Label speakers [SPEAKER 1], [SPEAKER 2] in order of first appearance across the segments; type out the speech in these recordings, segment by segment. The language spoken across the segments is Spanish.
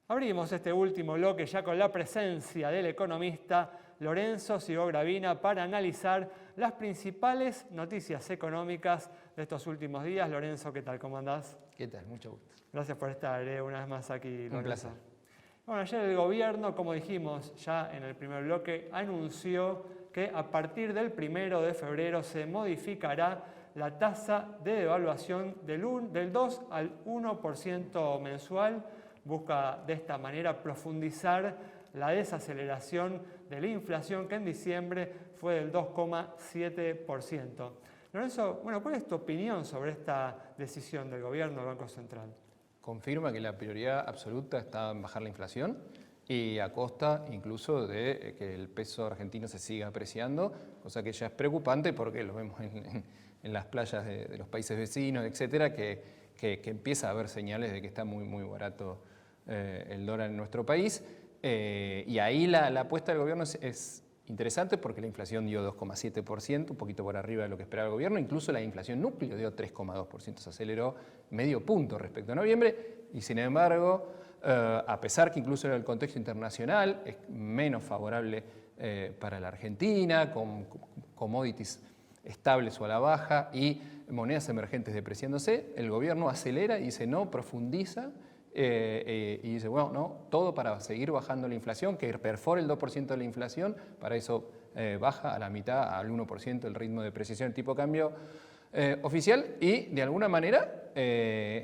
[SPEAKER 1] Abrimos este último bloque ya con la presencia del economista Lorenzo Sigó-Gravina para analizar las principales noticias económicas de estos últimos días. Lorenzo, ¿qué tal? ¿Cómo andás?
[SPEAKER 2] ¿Qué tal? Mucho gusto.
[SPEAKER 1] Gracias por estar una vez más aquí, Lorenzo.
[SPEAKER 2] Un placer.
[SPEAKER 1] Bueno, ayer el gobierno, como dijimos ya en el primer bloque, anunció que a partir del 1 de febrero se modificará la tasa de devaluación del 2 al 1% mensual. Busca de esta manera profundizar la desaceleración de la inflación que en diciembre fue del 2,7%. Lorenzo, bueno, ¿cuál es tu opinión sobre esta decisión del gobierno del Banco Central?
[SPEAKER 2] Confirma que la prioridad absoluta está en bajar la inflación y a costa incluso de que el peso argentino se siga apreciando, cosa que ya es preocupante porque lo vemos en las playas de los países vecinos, etcétera, que empieza a haber señales de que está muy barato el dólar en nuestro país. Y ahí la apuesta del gobierno es interesante porque la inflación dio 2,7%, un poquito por arriba de lo que esperaba el gobierno. Incluso la inflación núcleo dio 3,2%, se aceleró medio punto respecto a noviembre. Y sin embargo, a pesar que incluso en el contexto internacional es menos favorable para la Argentina, con commodities estables o a la baja y monedas emergentes depreciándose, el gobierno acelera y dice no, profundiza. Y dice, bueno, no, todo para seguir bajando la inflación, que perfore el 2% de la inflación, para eso baja a la mitad, al 1% el ritmo de depreciación del tipo de cambio oficial y de alguna manera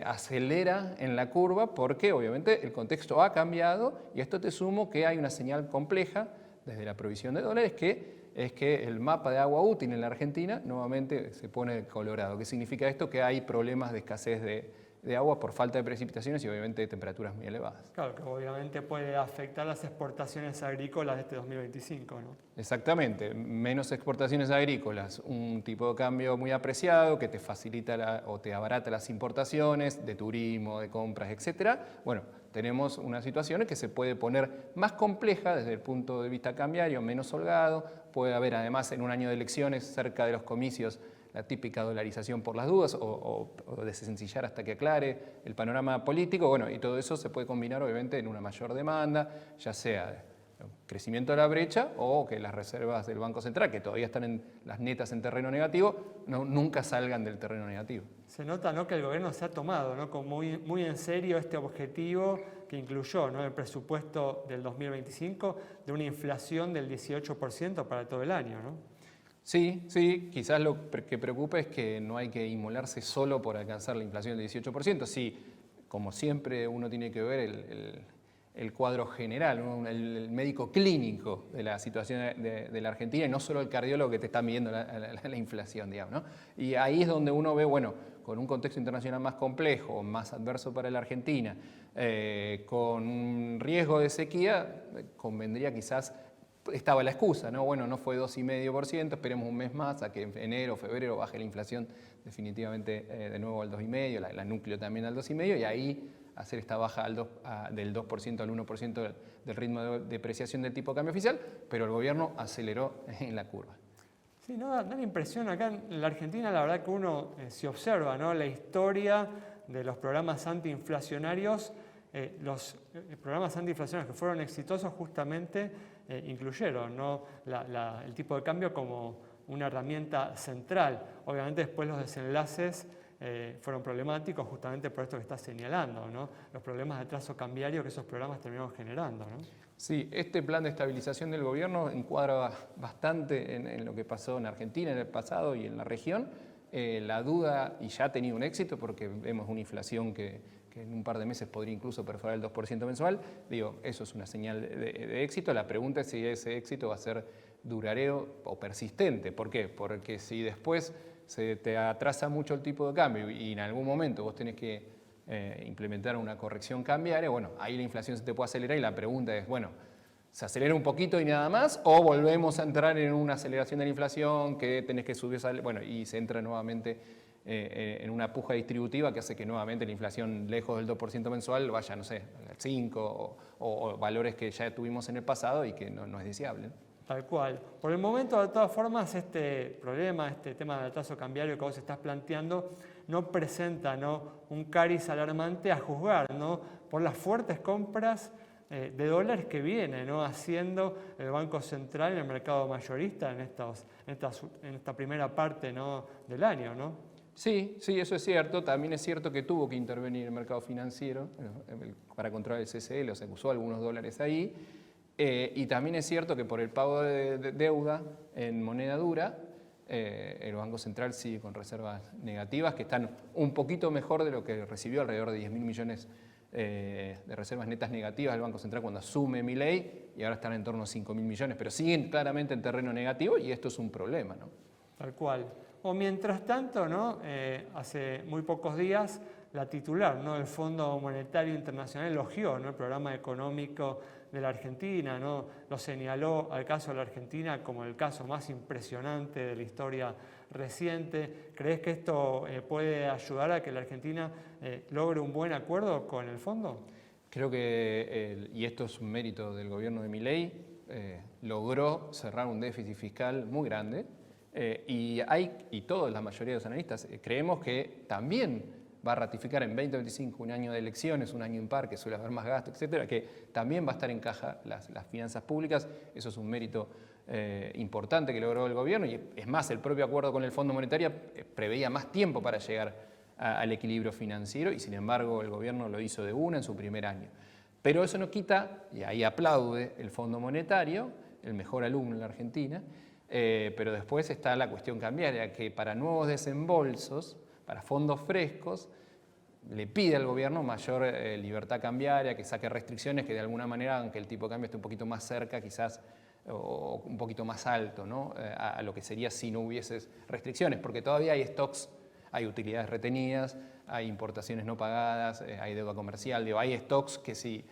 [SPEAKER 2] acelera en la curva porque obviamente el contexto ha cambiado y esto te sumo que hay una señal compleja desde la provisión de dólares que es que el mapa de agua útil en la Argentina nuevamente se pone colorado. ¿Qué significa esto? Que hay problemas de escasez de agua por falta de precipitaciones y obviamente de temperaturas muy elevadas.
[SPEAKER 1] Claro, que obviamente puede afectar las exportaciones agrícolas de este 2025, ¿no?
[SPEAKER 2] Exactamente, menos exportaciones agrícolas, un tipo de cambio muy apreciado que te facilita o te abarata las importaciones de turismo, de compras, etcétera. Bueno, tenemos una situación que se puede poner más compleja desde el punto de vista cambiario, menos holgado. Puede haber además en un año de elecciones, cerca de los comicios, la típica dolarización por las dudas o desencillar hasta que aclare el panorama político. Bueno, y todo eso se puede combinar obviamente en una mayor demanda, ya sea crecimiento de la brecha o que las reservas del Banco Central, que todavía están en las netas en terreno negativo, nunca salgan del terreno negativo.
[SPEAKER 1] Se nota, ¿no?, que el gobierno se ha tomado, ¿no?, como muy en serio este objetivo que incluyó, ¿no?, el presupuesto del 2025 de una inflación del 18% para todo el año, ¿no?
[SPEAKER 2] Sí, quizás lo que preocupa es que no hay que inmolarse solo por alcanzar la inflación del 18%. Sí, como siempre uno tiene que ver el cuadro general, ¿no?, el médico clínico de la situación de la Argentina y no solo el cardiólogo que te está midiendo la inflación, digamos, ¿no? Y ahí es donde uno ve, bueno, con un contexto internacional más complejo, más adverso para la Argentina, con un riesgo de sequía, convendría quizás. Estaba la excusa, ¿no? Bueno, no fue 2,5%, esperemos un mes más a que en enero o febrero baje la inflación definitivamente de nuevo al 2,5%, la núcleo también al 2,5%, y ahí hacer esta baja del 2% al 1% del ritmo de depreciación del tipo de cambio oficial, pero el gobierno aceleró en la curva.
[SPEAKER 1] Sí, no da la impresión acá en la Argentina, la verdad que uno se observa, ¿no?, la historia de los programas antiinflacionarios. Los programas antiinflacionarios que fueron exitosos justamente incluyeron, ¿no?, el tipo de cambio como una herramienta central. Obviamente después los desenlaces fueron problemáticos justamente por esto que estás señalando, ¿no?, los problemas de trazo cambiario que esos programas terminaron generando, ¿no?
[SPEAKER 2] Sí, este plan de estabilización del gobierno encuadra bastante en lo que pasó en Argentina en el pasado y en la región. La duda, y ya ha tenido un éxito porque vemos una inflación que en un par de meses podría incluso perforar el 2% mensual, digo, eso es una señal de éxito. La pregunta es si ese éxito va a ser duradero o persistente. ¿Por qué? Porque si después se te atrasa mucho el tipo de cambio y en algún momento vos tenés que implementar una corrección cambiaria, bueno, ahí la inflación se te puede acelerar y la pregunta es, bueno, ¿se acelera un poquito y nada más? ¿O volvemos a entrar en una aceleración de la inflación que tenés que subir? Bueno, y se entra nuevamente en una puja distributiva que hace que nuevamente la inflación lejos del 2% mensual vaya, no sé, al 5% o valores que ya tuvimos en el pasado y que no es deseable.
[SPEAKER 1] Tal cual. Por el momento, de todas formas, este problema, este tema del atraso cambiario que vos estás planteando, no presenta, ¿no?, un cariz alarmante a juzgar, ¿no?, por las fuertes compras de dólares que viene, ¿no?, haciendo el Banco Central en el mercado mayorista en esta primera parte, ¿no?, del año, ¿no?
[SPEAKER 2] Sí, sí, eso es cierto. También es cierto que tuvo que intervenir el mercado financiero para controlar el CCL, o sea, usó algunos dólares ahí. Y también es cierto que por el pago de deuda en moneda dura, el Banco Central sigue con reservas negativas que están un poquito mejor de lo que recibió, alrededor de 10.000 millones de reservas netas negativas del Banco Central cuando asume Milei, y ahora están en torno a 5.000 millones, pero siguen claramente en terreno negativo y esto es un problema, ¿no?
[SPEAKER 1] Tal cual. O mientras tanto, ¿no?, hace muy pocos días la titular, ¿no?, del Fondo Monetario Internacional elogió, ¿no?, el programa económico de la Argentina, ¿no?, lo señaló al caso de la Argentina como el caso más impresionante de la historia reciente. ¿Crees que esto puede ayudar a que la Argentina logre un buen acuerdo con el fondo?
[SPEAKER 2] Creo que, y esto es un mérito del gobierno de Milei, logró cerrar un déficit fiscal muy grande. Y toda la mayoría de los analistas creemos que también va a ratificar en 2025, un año de elecciones, un año impar, que suele haber más gasto, etcétera, que también va a estar en caja las finanzas públicas. Eso es un mérito importante que logró el gobierno, y es más, el propio acuerdo con el Fondo Monetario preveía más tiempo para llegar al equilibrio financiero, y sin embargo el gobierno lo hizo de una en su primer año. Pero eso no quita, y ahí aplaude el Fondo Monetario, el mejor alumno en la Argentina. Pero después está la cuestión cambiaria, que para nuevos desembolsos, para fondos frescos, le pide al gobierno mayor libertad cambiaria, que saque restricciones que de alguna manera hagan que el tipo de cambio esté un poquito más cerca, quizás, o un poquito más alto, ¿no?, a lo que sería si no hubiese restricciones, porque todavía hay stocks, hay utilidades retenidas, hay importaciones no pagadas, hay deuda comercial, hay stocks que si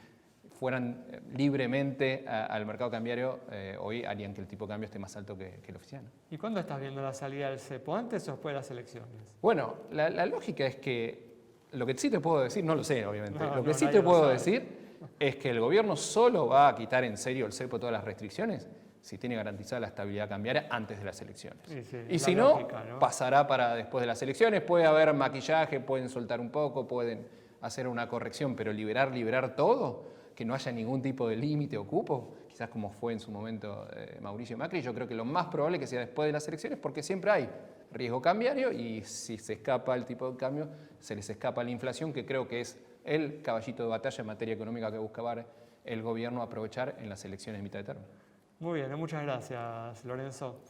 [SPEAKER 2] fueran libremente al mercado cambiario, hoy harían que el tipo de cambio esté más alto que el oficial.
[SPEAKER 1] ¿Y cuándo estás viendo la salida del cepo? ¿Antes o después de las elecciones?
[SPEAKER 2] Bueno, la lógica es que, lo que sí te puedo decir, no lo sé obviamente,
[SPEAKER 1] No,
[SPEAKER 2] lo que sí
[SPEAKER 1] nadie
[SPEAKER 2] te
[SPEAKER 1] lo
[SPEAKER 2] puedo
[SPEAKER 1] sabe.
[SPEAKER 2] decir es que el gobierno solo va a quitar en serio el cepo todas las restricciones si tiene garantizada la estabilidad cambiaria antes de las elecciones.
[SPEAKER 1] Sí,
[SPEAKER 2] Y
[SPEAKER 1] es
[SPEAKER 2] si
[SPEAKER 1] la
[SPEAKER 2] no,
[SPEAKER 1] lógica, ¿no?
[SPEAKER 2] pasará para después de las elecciones. Puede haber maquillaje, pueden soltar un poco, pueden hacer una corrección, pero liberar todo, que no haya ningún tipo de límite o cupo, quizás como fue en su momento Mauricio Macri, yo creo que lo más probable es que sea después de las elecciones, porque siempre hay riesgo cambiario, y si se escapa el tipo de cambio, se les escapa la inflación, que creo que es el caballito de batalla en materia económica que buscaba el gobierno aprovechar en las elecciones de mitad de término.
[SPEAKER 1] Muy bien, muchas gracias, Lorenzo.